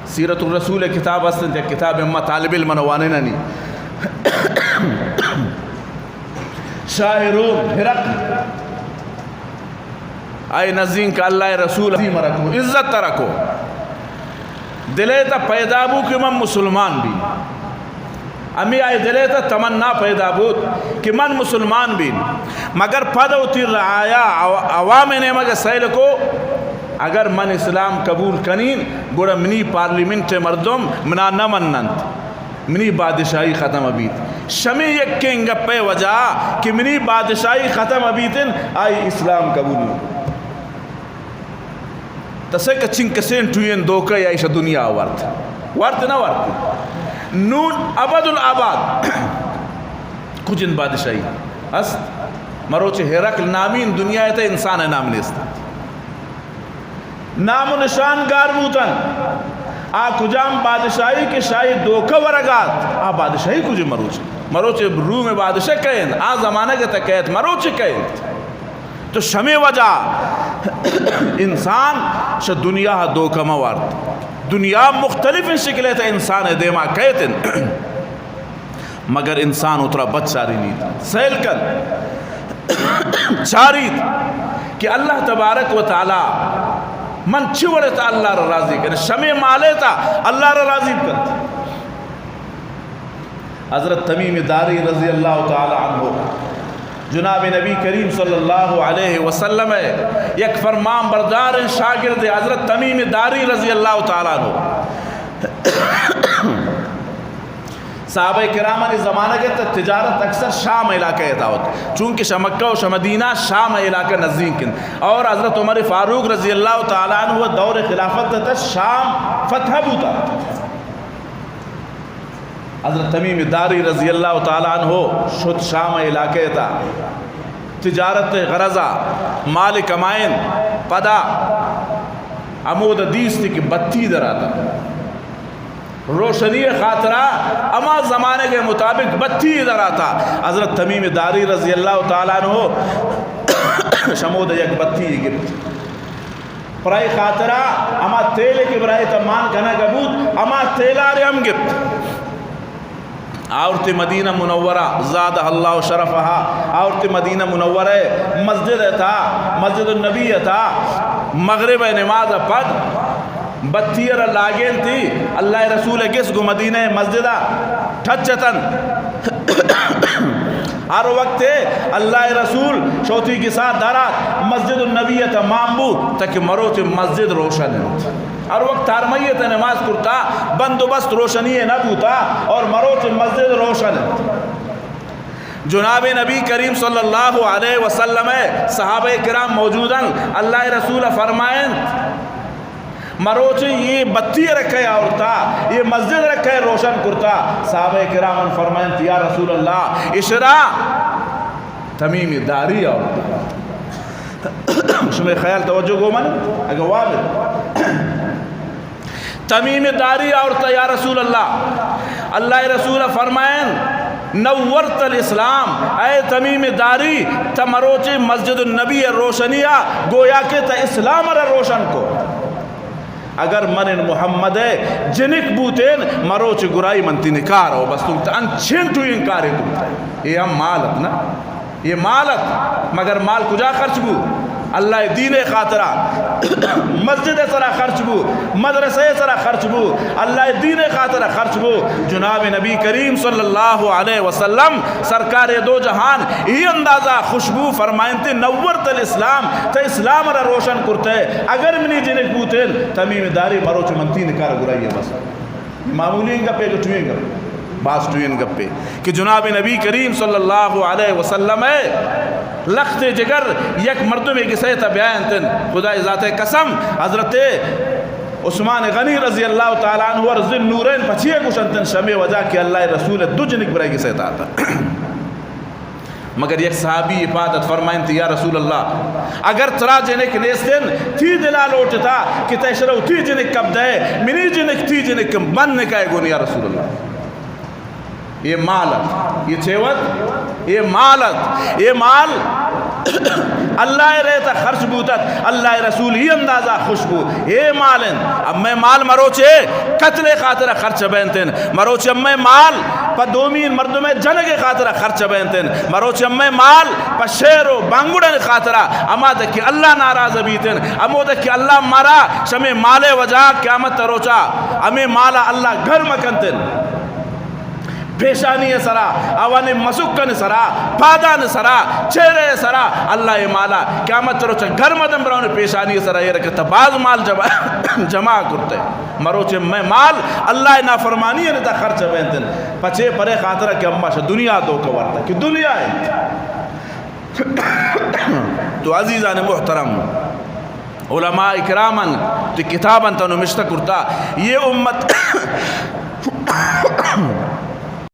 سیرت الرسول کتاب هستند یک کتاب اما طالب علم وانننی شاہ روم ہرقل آئی نزدین کا اللہ رسول عظیم رکھو عزت رکھو دلے تا پیدا بو کہ من مسلمان بھی امی آئی دلے تا تمنا پیدا بود کہ من مسلمان بھی مگر پدو تی رعایا عوام نے مگر سیل کو اگر من اسلام قبول کنین گوڑا منی پارلیمنٹ مردم منا نمنند منی بادشاہی ختم ابیت شمی یک کنگ پہ وجہ کہ منی بادشاہی ختم ابیتن آئی اسلام قبول تسے کچھن کسین ٹوین دوکہ یا ایشا دنیا ورت نہ ورت نون ابد العباد کجن بادشاہی است مروچ ہرقل نامین دنیا ہے تا انسان نام نیست نام و نشان گار بوتن آ کجام بادشاہی کے شاہی دوکہ ورگات آ بادشاہی کجے مروچ روم بادشاہ کہیں آ زمانہ کے تکیت مروچ کہیں تو شمی وجہ انسان ش دنیا دوکہ موارد دنیا مختلف شکلیں تا انسان دیما کہتن مگر انسان اترا بچ ساری نہیں سیل کن چارید کہ اللہ تبارک و تعالی من چھوڑے تا اللہ را راضی کرے شمی مالے تا اللہ را راضی کرے حضرت تمیم داری رضی اللہ تعالی عنہ جناب نبی کریم صلی اللہ علیہ وسلم یک فرمان بردار شاگرد حضرت تمیم داری رضی اللہ تعالیٰ عنہ صحابہ کرامہ نے زمانہ کے تجارت اکثر شام علاقہ ہوتا چونکہ مکہ و مدینہ شام علاقہ نزدیک اور حضرت عمر فاروق رضی اللہ تعالیٰ عنہ دور خلافت تا شام فتح ہوتا حضرت تمیم داری رضی اللہ تعالیٰ عنہ شد شام علاقے تا تجارت غرضہ مال کمائن پدا عمود دیس تھی کہ بتی دراتا روشنی خاطرہ اما زمانے کے مطابق بتی دراتا حضرت تمیم داری رضی اللہ تعالیٰ عنہ شمود یک بتی گرد پرائی خاطرہ اما تیلے کی برائی تمان کنا گبود اما تیلارے ہم گرد آورت مدینہ منورہ زادہ اللہ شرفہا آورت مدینہ منورہ مسجد تھا مسجد النبی تھا مغرب نماز پد بطیر لاغین تھی اللہ رسول کس کو مدینہ مسجدہ ٹھچتن ہر وقت اللہ رسول شوتی کے ساتھ دارات مسجد النبی تھا مامبو تاکہ مروت مسجد روشن ہے ہر وقت تارمیت نماز کرتا بندوبست روشنی نہ بوتا اور مروچ مسجد روشن جناب نبی کریم صلی اللہ علیہ وسلم صحابہ کرام موجوداً اللہ رسول فرمائیں مروچ یہ بتی رکھے آورتا یہ مسجد رکھے روشن کرتا صحابہ کرام فرمائیں یا رسول اللہ اشرا تمیم داری آورتا شمیں خیال توجہ گو من اگر واضح تمیم داری آورتا یا رسول اللہ رسول فرمائیں نورت الاسلام اے تمیم داری تمروچ مسجد النبی روشنیہ گویا کہ تا اسلام را روشن کو اگر من محمد ہے جنک بوتین مروچ گرائی منتی نکار ہو بس تم تا انچین تو انکاری تم یہ ہم مالت نا یہ مالت مگر مال کجا خرچ بو اللہ دین خاطرہ مسجد سرا خرچ بو مدرسے سرا خرچ بو اللہ دین خاطرہ خرچ بو جناب نبی کریم صلی اللہ علیہ وسلم سرکار دو جہان ہی اندازہ خوشبو فرمائنتے نورت الاسلام تا اسلام را روشن کرتے اگر منی جنک بوتین تمیم داری مروچ منتی نکار گرائی ہے بس معمولی انگا پہ گٹوئیں گا باس ٹوئن گپے کہ جناب نبی کریم صلی اللہ علیہ وسلم لخت جگر یک مردم ایک سیتا بیان تن خدا ذات قسم حضرت عثمان غنی رضی اللہ تعالیٰ عنہ ورزن نورین پچھئے کشنتن شمی وجہ کہ اللہ رسول دو جنک برائی کی سیتا آتا مگر یک صحابی عبادت فرمائن تھی یا رسول اللہ اگر ترا جنک نیستن تھی دلا لوٹتا کہ تیشرو تھی جنک کب دے منی جنک تھی جنک بن نکائے گونی یا رسول اللہ یہ مالت یہ چھوت یہ مالت یہ مال اللہ ریتا خرچ بوتت اللہ رسول ہی اندازہ خوشبو اے مالن اب میں مال مروچے قتل خاطرہ خرچ بینتن مروچے میں مال پا دومین مردم جنگ خاطرہ خرچ بینتن مروچے میں مال پا شیر و بانگوڑن خاطرہ اما دکی اللہ ناراض بیتن امو دکی اللہ مرا شمی مال وجہ قیامت روچا امی مالا اللہ گھر مکنتن پیشانی سرا اوانی مسکن سرا پادان سرا چہرے سرا اللہ مالا قیامت روچا گھر مدن براؤن پیشانی سرا یہ رکھتا بعض مال جمع کرتے مروچے میں مال اللہ نافرمانی ہے تا خرچ بینتن پچھے پرے خاطرہ کہ امبا شا دنیا دو کورتا کہ دنیا ہے تو عزیزان محترم علماء اکرامن تو کتاباں تنو مشتہ کرتا یہ امت